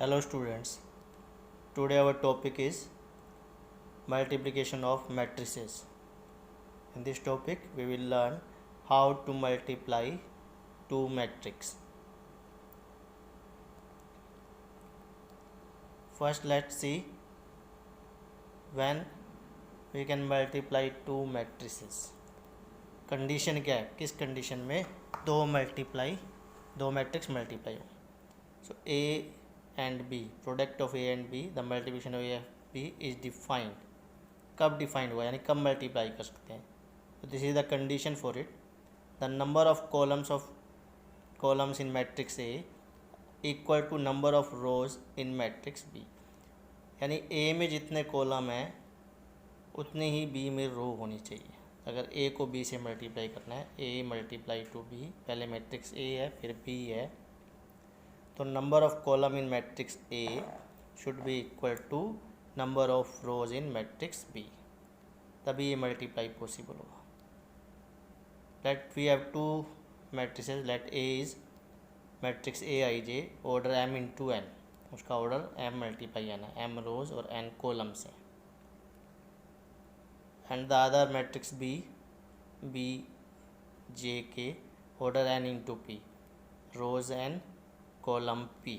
Hello students, today our topic is multiplication of matrices. In this topic we will learn how to multiply two matrices. First let's see when we can multiply two matrices. Condition क्या है, किस condition में दो matrix multiply हो. So A and B, product of A and B, the multiplication of A and B is defined. कब defined हुआ यानी कब मल्टीप्लाई कर सकते हैं. तो this is the condition for it. The number of columns in matrix A equal to number of rows in matrix B. यानी A में जितने कॉलम हैं उतने ही बी में रो होनी चाहिए. अगर ए को बी से मल्टीप्लाई करना है, ए मल्टीप्लाई टू बी, पहले मैट्रिक्स ए है फिर बी है, तो number of column in matrix A should be equal to number of rows in matrix B. तभी ये मल्टीप्लाई पॉसिबल होगा. Let we have two matrices. Let A is matrix A I J, order M into N. उसका order M multiply N है, M rows और N columns हैं. And the other matrix B, B J के order N into P, रोज N column P.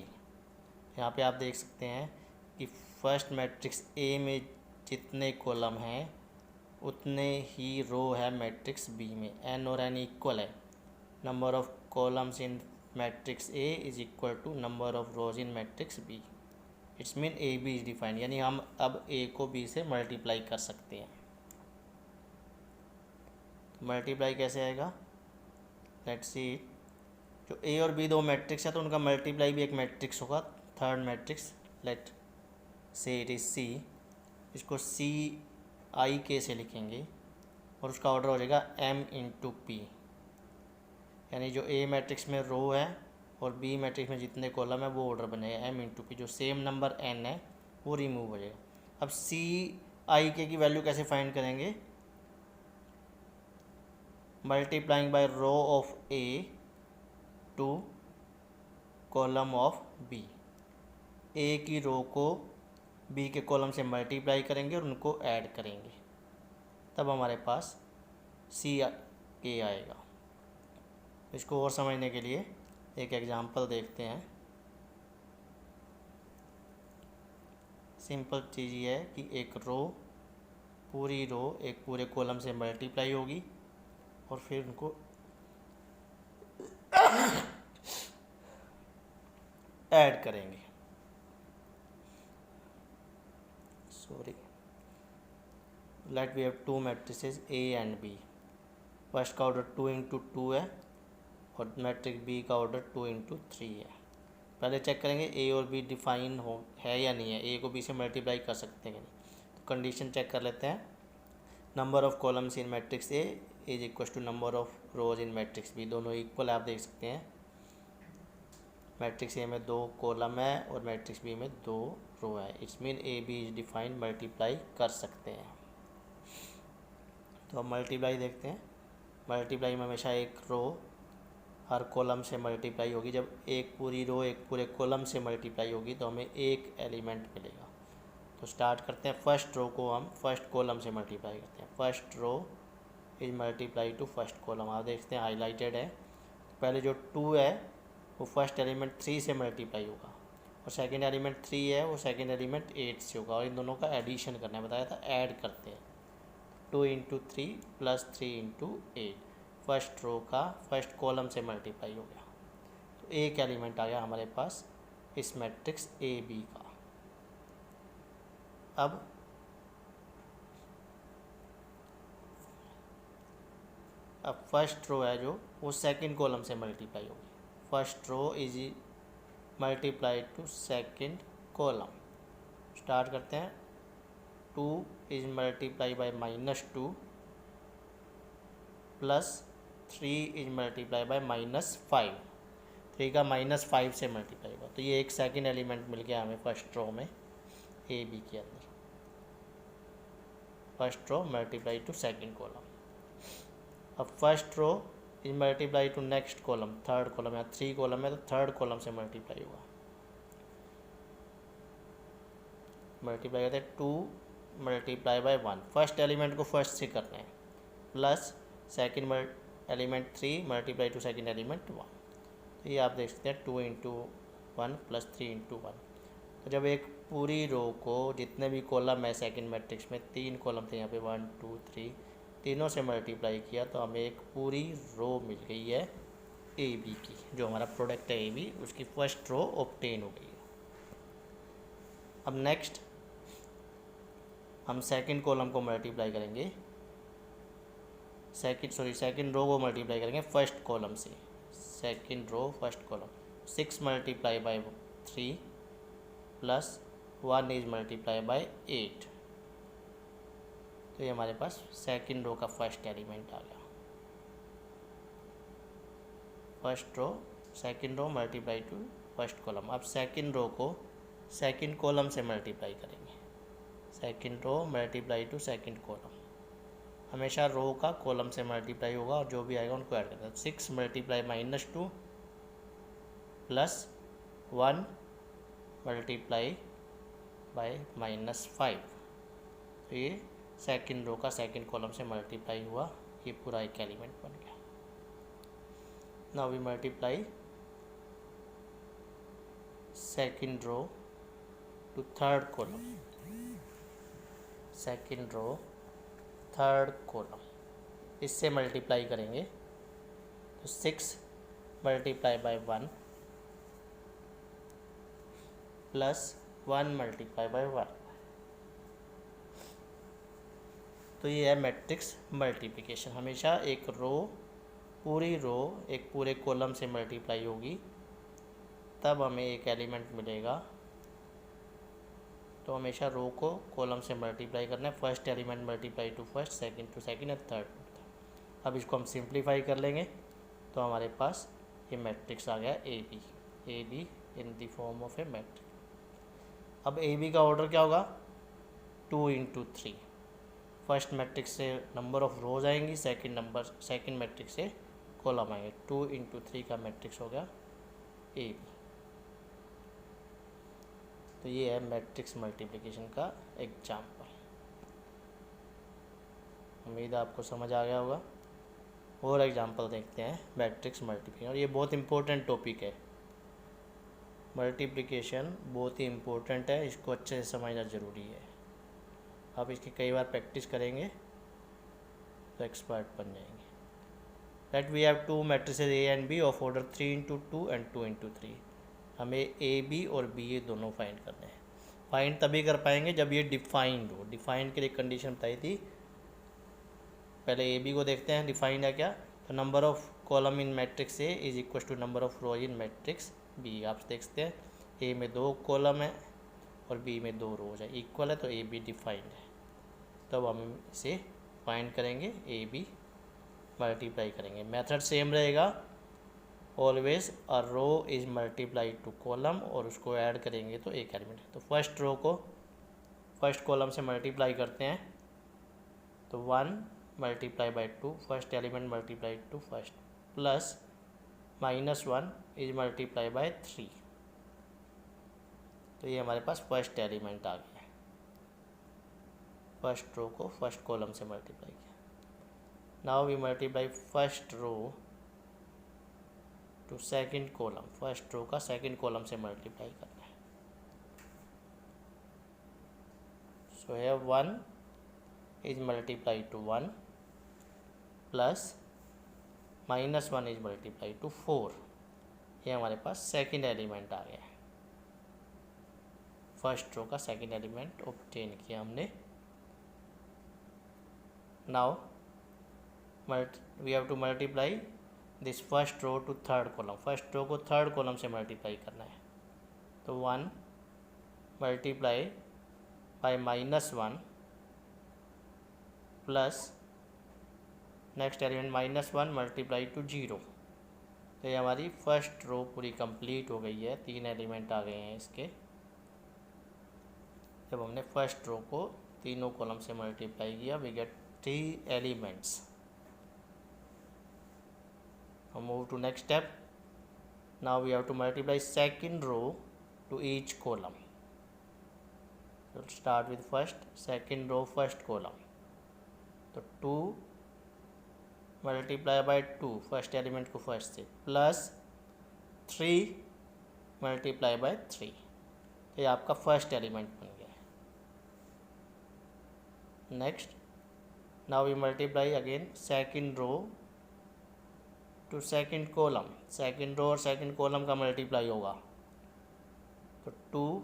यहाँ पे आप देख सकते हैं कि फर्स्ट मैट्रिक्स ए में जितने कॉलम हैं उतने ही रो है मैट्रिक्स बी में. एन और एन इक्वल है. Number of columns in matrix A is equal to number of rows in matrix B. It's mean A B is defined. यानी हम अब ए को बी से मल्टीप्लाई कर सकते हैं. मल्टीप्लाई कैसे आएगा, लेट्स सी. जो ए और बी दो मैट्रिक्स है तो उनका मल्टीप्लाई भी एक मैट्रिक्स होगा. थर्ड मैट्रिक्स, लेट से इट इज सी. इसको सी आई के से लिखेंगे और उसका ऑर्डर हो जाएगा एम इंटू पी. यानी जो ए मैट्रिक्स में रो है और बी मैट्रिक्स में जितने कॉलम है वो ऑर्डर बनेगा एम इंटू पी. जो सेम नंबर एन है वो रिमूव हो जाएगा. अब सी आई के की वैल्यू कैसे फाइंड करेंगे, multiplying by row of A to column of B. A की रो को बी के कॉलम से मल्टीप्लाई करेंगे और उनको ऐड करेंगे, तब हमारे पास सी ए आएगा. इसको और समझने के लिए एक एग्जांपल देखते हैं. सिंपल चीज़ ये है कि एक पूरी रो एक पूरे कॉलम से मल्टीप्लाई होगी और फिर उनको ऐड करेंगे. Sorry, let we have two matrices A and B. First का ऑर्डर 2 इंटू 2 है और मैट्रिक्स बी का ऑर्डर 2 इंटू 3 है. पहले चेक करेंगे ए और बी डिफाइन है या नहीं है, ए को बी से मल्टीप्लाई कर सकते हैं कि नहीं. तो कंडीशन चेक कर लेते हैं. Number of columns in matrix A is equal to number of rows in matrix B. दोनों इक्वल आप देख सकते हैं. मैट्रिक्स ए में 2 कॉलम है और मैट्रिक्स बी में 2 रो है. It's mean A B is defined, multiply कर सकते हैं. तो अब मल्टीप्लाई देखते हैं. मल्टीप्लाई में हमेशा एक रो हर कॉलम से मल्टीप्लाई होगी. जब एक पूरी रो एक पूरे कॉलम से मल्टीप्लाई होगी तो हमें एक एलिमेंट मिलेगा. तो स्टार्ट करते हैं. फर्स्ट रो को हम फर्स्ट कॉलम से मल्टीप्लाई करते हैं. First row is multiply to first column. आप देखते हैं हाईलाइटेड है. पहले जो 2 है वो फर्स्ट एलिमेंट 3 से मल्टीप्लाई होगा और सेकंड एलिमेंट 3 है वो सेकंड एलिमेंट 8 से होगा. और इन दोनों का एडिशन करना है, बताया था. ऐड करते हैं. 2 into 3 plus 3 into 8. First row का फर्स्ट कॉलम से मल्टीप्लाई हो गया. तो एक एलिमेंट आ गया हमारे पास इस मैट्रिक्स ए बी का. अब फर्स्ट रो है जो वो सेकंड कॉलम से मल्टीप्लाई होगी. First row is multiply to second column. Start करते हैं. 2 is multiply by -2 plus 3 is multiply by -5. 3 का -5 से मल्टीप्लाई हुआ. तो ये एक सेकंड एलिमेंट मिल गया हमें फर्स्ट रो में ए बी के अंदर. First row multiply to second column. अब first row is multiply to next column, third column. यहाँ 3 कॉलम है तो थर्ड कॉलम से मल्टीप्लाई हुआ. मल्टीप्लाई करते हैं 2 मल्टीप्लाई बाय 1, फर्स्ट एलिमेंट को फर्स्ट से करना है, plus second element 3 multiply to second element 1। तो ये आप देख सकते हैं 2 इंटू 1 प्लस 3 इंटू 1। तो जब एक पूरी रो को जितने भी कॉलम है सेकंड मैट्रिक्स में, 3 कॉलम थे यहाँ पे 1 2 3, तीनों से मल्टीप्लाई किया तो हमें एक पूरी रो मिल गई है ए बी की। जो हमारा प्रोडक्ट है ए बी, उसकी फर्स्ट रो ऑब्टेन हो गई है। अब नेक्स्ट हम सेकंड कॉलम को मल्टीप्लाई करेंगे, सेकंड रो को मल्टीप्लाई करेंगे फर्स्ट कॉलम से। Second row first column 6 multiply by 3 plus 1 is multiply by 8। तो ये हमारे पास सेकंड रो का फर्स्ट एलिमेंट आ गया। First row second row multiply to first column. अब सेकंड रो को सेकंड कॉलम से मल्टीप्लाई करेंगे, second row multiply to second column. हमेशा रो का कॉलम से मल्टीप्लाई होगा और जो भी आएगा उनको ऐड करना है। 6 मल्टीप्लाई -2 प्लस 1 मल्टीप्लाई बाय -5। तो ये सेकंड रो का सेकंड कॉलम से मल्टीप्लाई हुआ, ये पूरा एक एलिमेंट बन गया। Now we multiply second row to third column, second row third column, इससे मल्टीप्लाई करेंगे तो 6 multiply by 1 plus 1 multiply by 1। तो ये है मैट्रिक्स मल्टीप्लिकेशन। हमेशा एक रो, पूरी रो एक पूरे कॉलम से मल्टीप्लाई होगी तब हमें एक एलिमेंट मिलेगा। तो हमेशा रो को कॉलम से मल्टीप्लाई करना है, first element multiply to first, second to second और थर्ड टू थर्ड। अब इसको हम सिंप्लीफाई कर लेंगे तो हमारे पास ये मैट्रिक्स आ गया A be in the form of A matrix. अब ए बी का ऑर्डर क्या होगा, 2 इंटू 3। फर्स्ट मैट्रिक्स से नंबर ऑफ रोज आएंगी, सेकंड मैट्रिक्स से कॉलम आएंगे। 2 इंटू 3 का मैट्रिक्स हो गया ए बी। तो ये है मैट्रिक्स मल्टीप्लिकेशन का एग्जाम्पल। उम्मीद है आपको समझ आ गया होगा। और एग्जाम्पल देखते हैं मैट्रिक्स मल्टीप्लिकेशन, और ये बहुत इम्पोर्टेंट टॉपिक है। मल्टीप्लिकेशन बहुत ही इम्पोर्टेंट है, इसको अच्छे से समझना ज़रूरी है। आप इसकी कई बार प्रैक्टिस करेंगे तो एक्सपर्ट बन जाएंगे। That we have 2 matrices A and B of order 3 into 2 and 2 into 3। हमें ए बी और बी ये दोनों फाइंड करने हैं। फाइंड तभी कर पाएंगे जब ये डिफाइंड हो। डिफाइंड के लिए कंडीशन बताई थी, पहले ए बी को देखते हैं डिफाइंड है क्या। तो number of column in matrix A is equal to number of rows in matrix B. आप देखते हैं ए में 2 कॉलम है और बी में 2 रोज है, इक्वल है, तो ए बी डिफाइंड है। तब हम इसे फाइंड करेंगे, ए बी मल्टीप्लाई करेंगे। मेथड सेम रहेगा, always a row is multiply to column, और उसको ऐड करेंगे तो एक एलिमेंट है। तो फर्स्ट रो को फर्स्ट कॉलम से मल्टीप्लाई करते हैं तो 1 multiply by 2, first element multiply to first, plus -1 is multiply by 3। तो ये हमारे पास फर्स्ट एलिमेंट आ गया है। फर्स्ट रो को फर्स्ट कॉलम से मल्टीप्लाई किया। Now we multiply first row to second column, first row का सेकंड कॉलम से मल्टीप्लाई करना है। सो है 1 is multiply to 1 plus -1 is multiply to 4। ये हमारे पास सेकंड एलिमेंट आ गया है। फर्स्ट रो का सेकंड एलिमेंट ऑब्टेन किया हमने। Now we have to multiply this first row to third column, first row को थर्ड कॉलम से मल्टीप्लाई करना है। तो 1 multiply by -1 plus next element -1 multiply to 0। तो ये हमारी फर्स्ट रो पूरी कंप्लीट हो गई है, 3 एलिमेंट आ गए हैं इसके। जब हमने फर्स्ट रो को तीनों कॉलम से मल्टीप्लाई किया, we get 3 elements. Move to next step. Now we have to multiply second row to each column. Start with first, second row first column, तो 2 मल्टीप्लाई बाय 2 फर्स्ट एलिमेंट को first से, plus 3 multiply by 3, तो ये आपका first element बन गया। Next, now we multiply again second row to second column, second row और second column का मल्टीप्लाई होगा, तो 2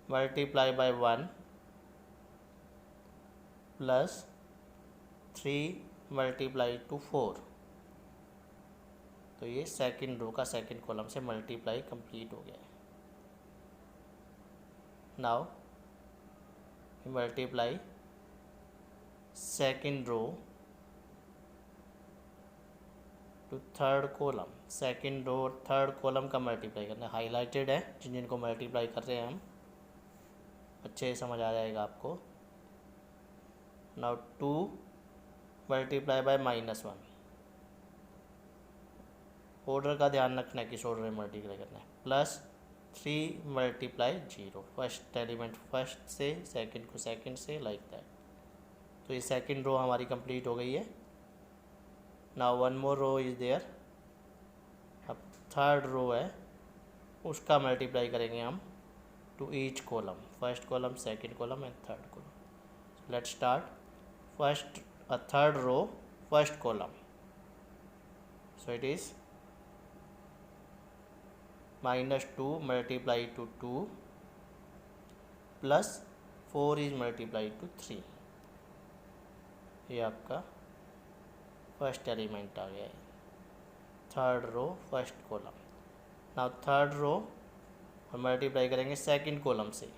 multiply by 1 plus 3 multiply to 4, तो ये सेकंड रो का सेकंड कॉलम से मल्टीप्लाई कंप्लीट हो गया है। Now multiply second row to third column, second row और थर्ड कॉलम का मल्टीप्लाई करना है, हाईलाइटेड है जिनको मल्टीप्लाई कर रहे हैं हम, अच्छे से समझ आ जाएगा आपको। नाउ 2 मल्टीप्लाई बाय -1, ऑर्डर का ध्यान रखना है किस ऑर्डर में मल्टीप्लाई करना है, plus 3 multiply 0, first element first से, सेकंड को सेकंड से, लाइक दैट। तो ये सेकंड रो हमारी कंप्लीट हो गई है। Now one more row is there, अब थर्ड रो है उसका मल्टीप्लाई करेंगे हम to each column, first column, second column and third column. Let's start first third row first column, so it is -2 multiply to 2 plus 4 is multiply to 3, ये आपका first element आ गया है, third row first column. Now third row हम multiply करेंगे second column से,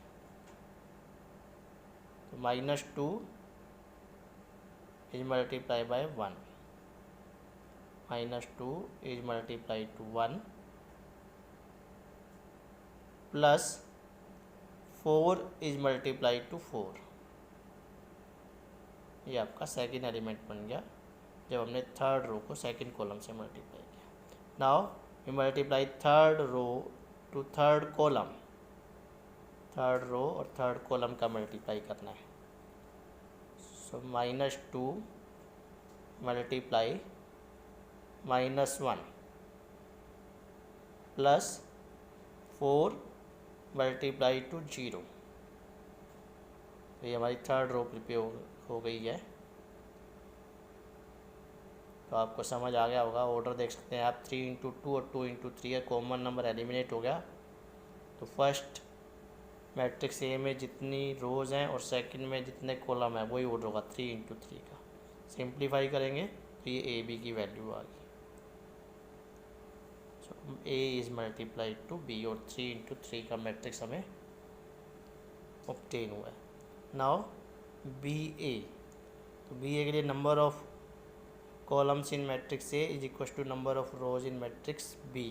तो -2 is multiply by 1, -2 is multiply to 1 plus 4 is multiply to 4, ये आपका सेकंड एलिमेंट बन गया जब हमने थर्ड रो को सेकंड कॉलम से मल्टीप्लाई किया। Now we multiply third row to third column, third row और थर्ड कॉलम का मल्टीप्लाई करना है, so -2 multiply -1 plus 4 multiply to 0, तो ये हमारी थर्ड रो प्रिपेयर हो गई है। तो आपको समझ आ गया होगा, ऑर्डर देख सकते हैं आप, 3 इंटू 2 और 2 इंटू 3 है, कॉमन नंबर एलिमिनेट हो गया। तो फर्स्ट मैट्रिक्स ए में जितनी रोज़ हैं और सेकंड में जितने कॉलम हैं वही ऑर्डर होगा 3 इंटू 3 का। सिंप्लीफाई करेंगे तो ये ए बी की वैल्यू आ गई, so A is multiplied to B, और 3 इंटू 3 का मैट्रिक्स हमें ऑब्टेन हुआ है। नाउ बी ए, तो बी ए के लिए number of columns in matrix A is equal to number of rows in matrix B,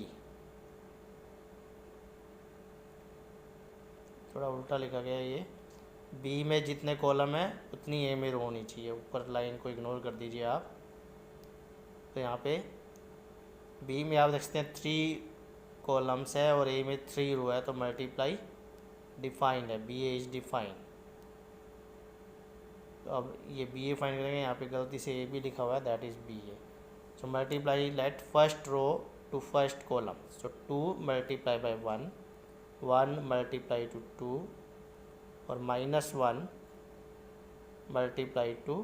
थोड़ा उल्टा लिखा गया है ये, बी में जितने कॉलम है उतनी ए में रो होनी चाहिए, ऊपर लाइन को इग्नोर कर दीजिए आप। तो यहाँ पे बी में आप देख सकते हैं 3 कॉलम्स है और ए में 3 रो है, तो मल्टीप्लाई डिफाइंड है, बी ए इज डिफाइंड। तो अब ये बी ए फाइंड करेंगे, यहाँ पे गलती से ए भी लिखा हुआ है, that is B A. So multiply let first row to first column, so 2 multiply by 1, 1 multiply to 2 और -1 मल्टीप्लाई टू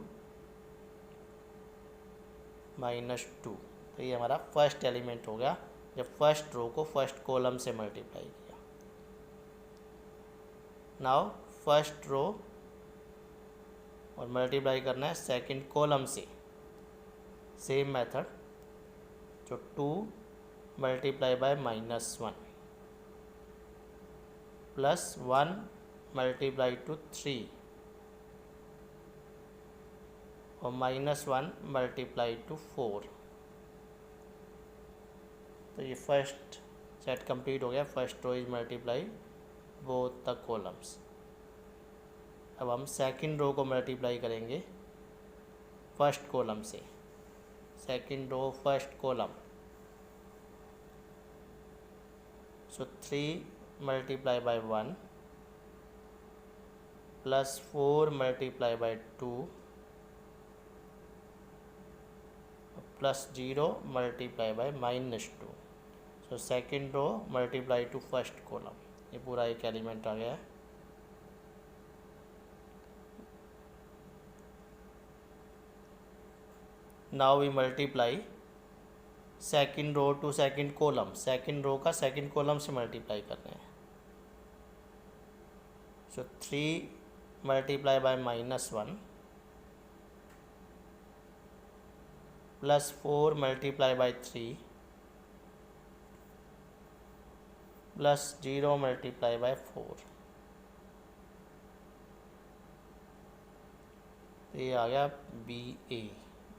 -2, तो ये हमारा फर्स्ट एलिमेंट हो गया जब फर्स्ट रो को फर्स्ट कॉलम से मल्टीप्लाई किया। नाउ फर्स्ट रो और मल्टीप्लाई करना है सेकंड कॉलम से, सेम मेथड, जो 2 multiply by -1 plus 1 multiply to 3 और -1 मल्टीप्लाई टू 4। तो ये फर्स्ट सेट कंप्लीट हो गया, first row is multiply both the columns. अब हम सेकंड रो को मल्टीप्लाई करेंगे फर्स्ट कॉलम से, second row first column, so 3 multiply by 1 +4 multiply by 2 +0 multiply by -2। So second row multiply to first column, ये पूरा एक एलिमेंट आ गया है। Now we multiply second row to second column, second row का second column से multiply कर रहे हैं। सो 3 multiply by -1 +4 multiply by 3 +0 multiply by 4। तो ये आ गया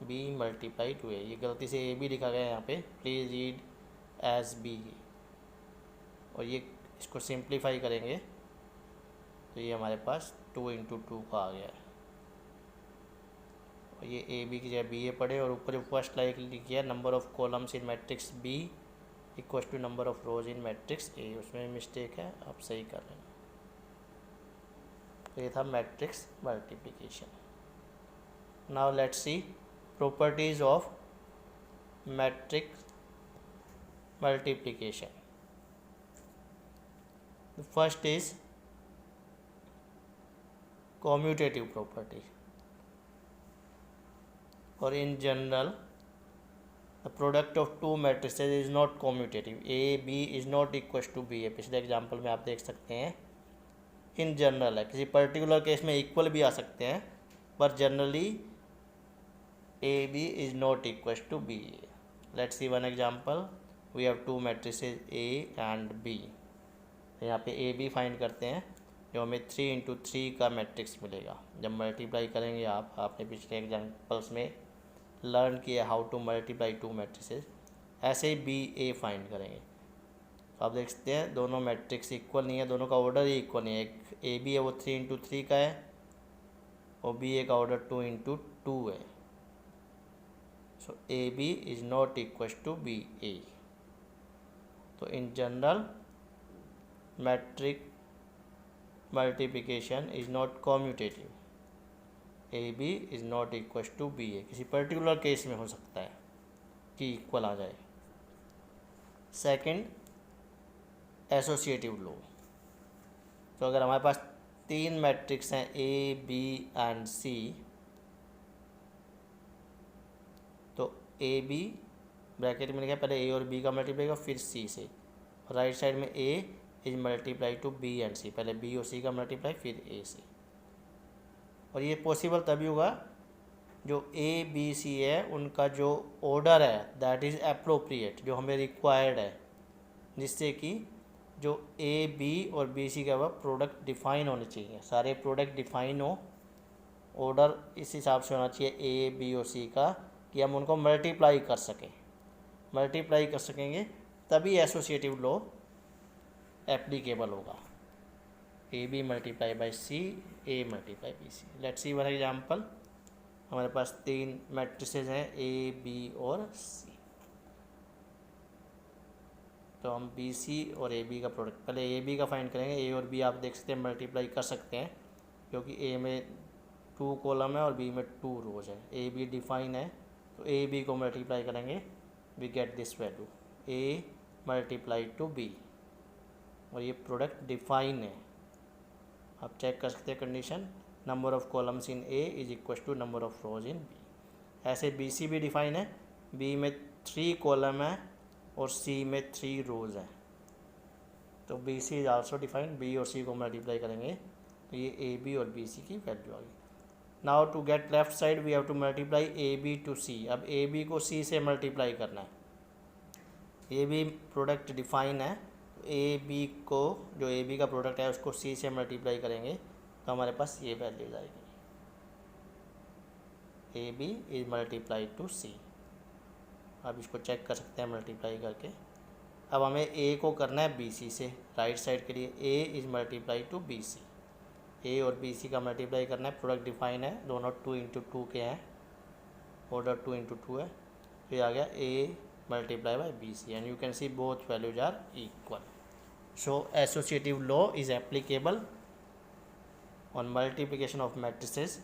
बी मल्टीप्लाई टू ए। ये गलती से ए भी लिखा गया है यहाँ पे, प्लीज़ रीड एज बी। और ये इसको सिंप्लीफाई करेंगे तो ये हमारे पास 2 × 2 का आ गया है। और ये ए बी की जगह बी ए पढ़े, और ऊपर जो फर्स्ट लाइन लिखी है number of columns in matrix B equal to number of rows in matrix A, उसमें मिस्टेक है, आप सही कर रहे हैं। तो ये था matrix multiplication. Now let's see properties of matrix multiplication. The first is commutative property, or in general the product of two matrices is not commutative, a b is not equals to b है। पिछले example में आप देख सकते हैं in general है, किसी particular case में इक्वल भी आ सकते हैं, पर generally AB is not equals to BA. Let's see one example. We have two matrices A and B. यहाँ पे AB फाइंड करते हैं, जो हमें 3 × 3 का मैट्रिक्स मिलेगा। जब मल्टीप्लाई करेंगे आपने पिछले एग्जाम्पल्स में लर्न किया how to multiply two matrices, ऐसे ही BA फाइंड करेंगे। तो आप देख सकते हैं दोनों मैट्रिक्स इक्वल नहीं है, दोनों का ऑर्डर ही इक्वल नहीं है। एक AB है वो 3 × 3 का है, और BA का ऑर्डर 2 × 2 है। So AB is not equals to BA. तो in general matrix multiplication is not commutative. AB is not equals to BA. किसी पर्टिकुलर केस में हो सकता है कि इक्वल आ जाए। Second, associative law. तो अगर हमारे पास 3 मैट्रिक्स हैं A, B एंड C, तो ए बी ब्रैकेट में लिखा है, पहले ए और बी का मल्टीप्लाई का फिर सी से, राइट साइड में A is multiply to B and C, पहले बी और सी का मल्टीप्लाई फिर ए से। और ये पॉसिबल तभी होगा जो ए बी सी है उनका जो ऑर्डर है दैट इज़ अप्रोप्रिएट, जो हमें रिक्वायर्ड है, जिससे कि जो ए बी और बी सी का वह प्रोडक्ट डिफाइन होने चाहिए, सारे प्रोडक्ट डिफाइन हो, ऑर्डर इस हिसाब से होना चाहिए ए बी और सी का कि हम उनको मल्टीप्लाई कर सकें। मल्टीप्लाई कर सकेंगे तभी एसोसिएटिव लॉ एप्लीकेबल होगा। A B multiply by C, A multiply B C. Let's see one example. हमारे पास 3 मैट्रिसेस हैं ए बी और सी, तो हम बी सी और ए बी का प्रोडक्ट, पहले ए बी का फाइंड करेंगे। ए और बी आप देख सकते हैं मल्टीप्लाई कर सकते हैं, क्योंकि ए में 2 कॉलम है और बी में 2 रोज है। ए बी डिफाइन है, तो ए बी को मल्टीप्लाई करेंगे, we get this value A multiply to B, और ये प्रोडक्ट डिफाइन है। आप चेक कर सकते हैं condition, number of columns in A is equal to number of rows in B. ऐसे बी सी भी डिफाइन है, बी में 3 कॉलम है और सी में 3 रोज है, तो B C is also define. B और सी को मल्टीप्लाई करेंगे तो ये ए बी और बी सी की वैल्यू आ गई। Now to get left side we have to multiply A B to C. अब ए बी को सी से मल्टीप्लाई करना है, ए बी प्रोडक्ट डिफाइन है, ए बी को जो ए बी का प्रोडक्ट है उसको सी से मल्टीप्लाई करेंगे तो हमारे पास ये वैल्यूज आएगी, A B is multiply to C. अब इसको चेक कर सकते हैं मल्टीप्लाई करके। अब हमें ए को करना है बी सी से, राइट साइड के लिए A is multiply to B C, A और बी सी का मल्टीप्लाई करना है, प्रोडक्ट डिफाइन है, दोनों 2 × 2 के हैं, ऑर्डर 2 × 2 है, तो ये आ गया A multiply by B C, and you can see both values are equal. So associative law is applicable on multiplication of matrices,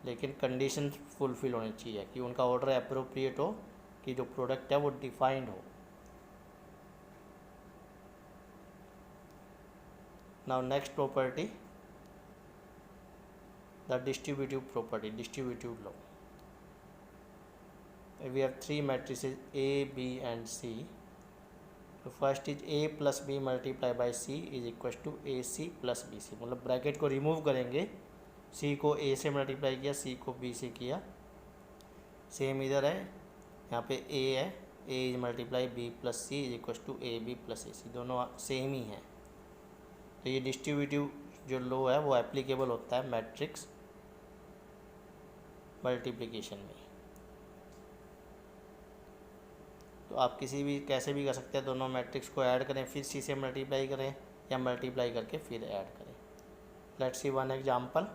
लेकिन कंडीशन फुलफिल होनी चाहिए कि उनका ऑर्डर अप्रोप्रिएट हो, कि जो प्रोडक्ट है वो डिफाइंड हो। Now next property, the distributive property, distributive law. We have three matrices A, B and C. तो first is A plus B multiply by C is equal to AC plus BC। मतलब bracket को remove करेंगे, C को A से multiply किया, C को B से किया। सेम इधर है, यहाँ पे A है, A is multiply B plus C is equal to AB plus AC, दोनों सेम ही हैं। तो ये डिस्ट्रीब्यूटिव जो लॉ है वो एप्लीकेबल होता है मैट्रिक्स मल्टीप्लिकेशन में। तो आप किसी भी कैसे भी कर सकते हैं, दोनों मैट्रिक्स को ऐड करें फिर C से मल्टीप्लाई करें, या मल्टीप्लाई करके फिर ऐड करें। Let's see one example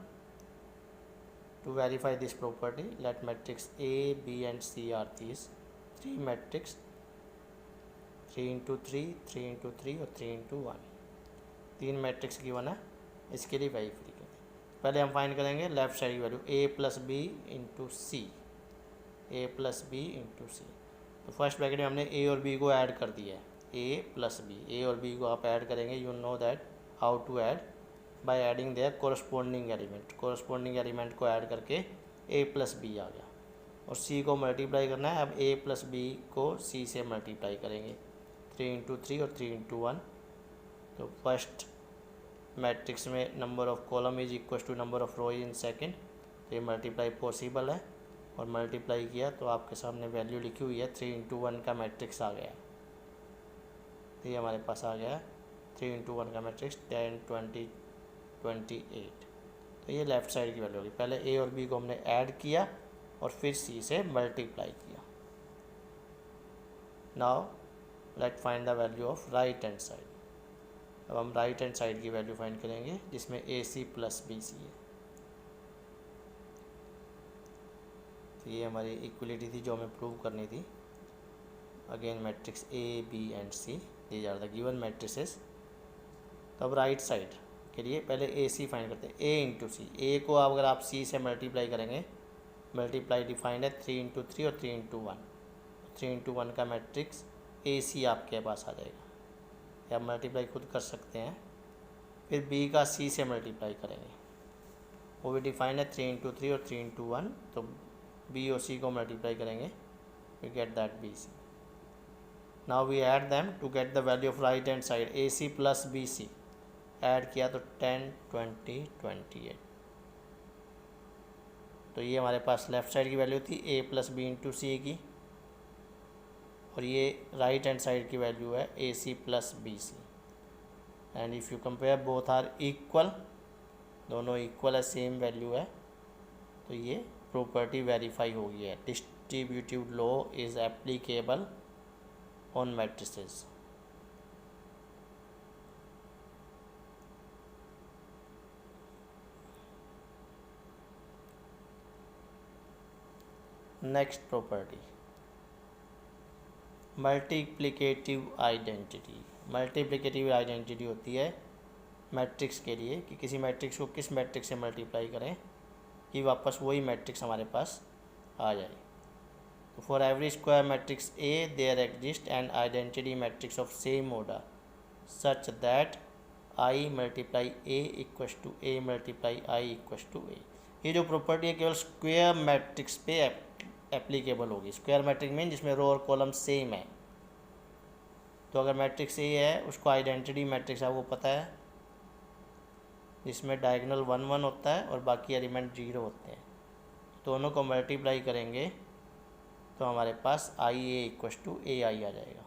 to verify this property. Let matrix A, B and C are these three matrix 3 into 3, 3 into 3 और 3 into 1, तीन मैट्रिक्स की वन है। इसके लिए वेरीफाई करें, पहले हम फाइंड करेंगे लेफ्ट साइड की value A plus B into C, A plus B into C. तो फर्स्ट ब्रैकेट में हमने A और B को ऐड कर दिया है, A प्लस बी, A और B को आप ऐड करेंगे। You know that how to add, by adding their corresponding element. Corresponding element को ऐड करके A प्लस बी आ गया, और C को मल्टीप्लाई करना है। अब A प्लस बी को C से मल्टीप्लाई करेंगे, 3 into 3 और 3 into 1। तो फर्स्ट मैट्रिक्स में number of column is equal to number of row in second, तो ये मल्टीप्लाई पॉसिबल है। और मल्टीप्लाई किया तो आपके सामने वैल्यू लिखी हुई है, 3 into 1 का मैट्रिक्स आ गया। तो ये हमारे पास आ गया 3 into 1 का मैट्रिक्स 10, 20, 28। तो ये लेफ़्ट साइड की वैल्यू होगी। पहले A और B को हमने ऐड किया और फिर C से मल्टीप्लाई किया। Now let find the value of right hand side. अब हम राइट हैंड साइड की वैल्यू फाइंड करेंगे, जिसमें AC प्लस BC है। तो ये हमारी इक्वलिटी थी जो हमें प्रूव करनी थी। Again matrix A, B and C, these are the given matrices. तो अब राइट साइड के लिए पहले AC फाइंड करते हैं, A इंटू सी। A को अगर आप C से मल्टीप्लाई करेंगे, मल्टीप्लाई डिफाइंड है 3 into 3 और 3 into 1, 3 into 1 का मैट्रिक्स AC आपके पास आ जाएगा, या मल्टीप्लाई खुद कर सकते हैं। फिर B का C से मल्टीप्लाई करेंगे, वो भी डिफाइंड है 3 into 3 और 3 into 1। तो B और C को मल्टीप्लाई करेंगे, we get that BC। Now we add them to get the value of right hand side, AC plus BC। Add किया तो 10, 20, 28। तो ये हमारे पास लेफ़्ट साइड की वैल्यू थी A plus B into C की, और ये राइट हैंड साइड की वैल्यू है AC plus BC। And if you compare both are equal, दोनों इक्वल है, सेम वैल्यू है, तो ये प्रॉपर्टी वेरीफाई हो गई है। Distributive law is applicable on matrices. Next property, multiplicative identity. Multiplicative identity होती है मैट्रिक्स के लिए कि किसी मैट्रिक्स को किस मैट्रिक्स से मल्टीप्लाई करें कि वापस वही मैट्रिक्स हमारे पास आ जाए। तो for every square matrix A there exist an identity matrix of same order such that I multiply A equals to A multiply I equals to A। ये जो प्रॉपर्टी है केवल स्क्वायर मैट्रिक्स पे एप्लीकेबल होगी। स्क्वायर मैट्रिक्स मीन जिसमें row और column same है। तो अगर मैट्रिक्स A है, उसको आइडेंटिटी मैट्रिक्स आपको पता है, जिसमें डायगोनल 1 1 होता है और बाकी एलिमेंट 0 होते हैं। दोनों को मल्टीप्लाई करेंगे तो हमारे पास I A equals to AI आ जाएगा।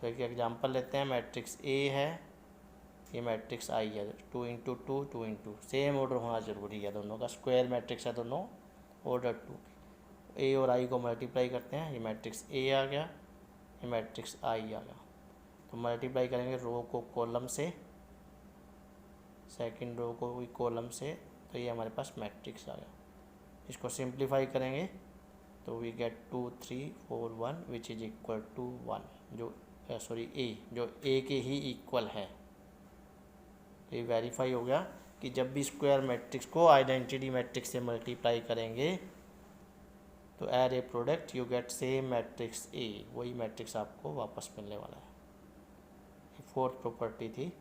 तो एक एग्जांपल लेते हैं, मैट्रिक्स A है, ये मैट्रिक्स I है, 2 into 2, 2 into, सेम ऑर्डर होना ज़रूरी है दोनों का। स्क्वायर मैट्रिक्स है दोनों, ऑर्डर 2। A और I को मल्टीप्लाई करते हैं, ये मैट्रिक्स A आ गया, ये मैट्रिक्स I आ गया। तो मल्टीप्लाई करेंगे रो को कॉलम से, सेकंड रो को भी कॉलम से, तो ये हमारे पास मैट्रिक्स आ गया। इसको सिंप्लीफाई करेंगे तो we get 2, 3, 4, 1 which is equal to 1, जो A जो A के ही इक्वल है। तो ये वेरीफाई हो गया कि जब भी स्क्वायर मैट्रिक्स को आइडेंटिटी मैट्रिक्स से मल्टीप्लाई करेंगे तो array product you get same matrix A, वही मैट्रिक्स आपको वापस मिलने वाला है। फोर्थ प्रॉपर्टी थी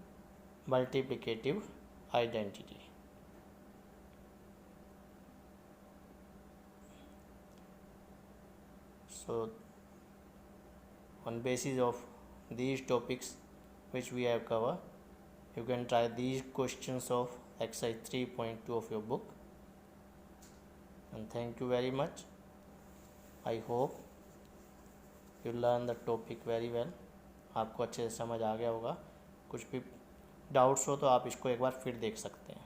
multiplicative identity. So on basis of these topics which we have covered, you can try these questions of exercise 3.2 of your book, and thank you very much. I hope you learn the topic very well. आपको अच्छे से समझ आ गया होगा। कुछ भी doubts हो तो आप इसको एक बार फिर देख सकते हैं।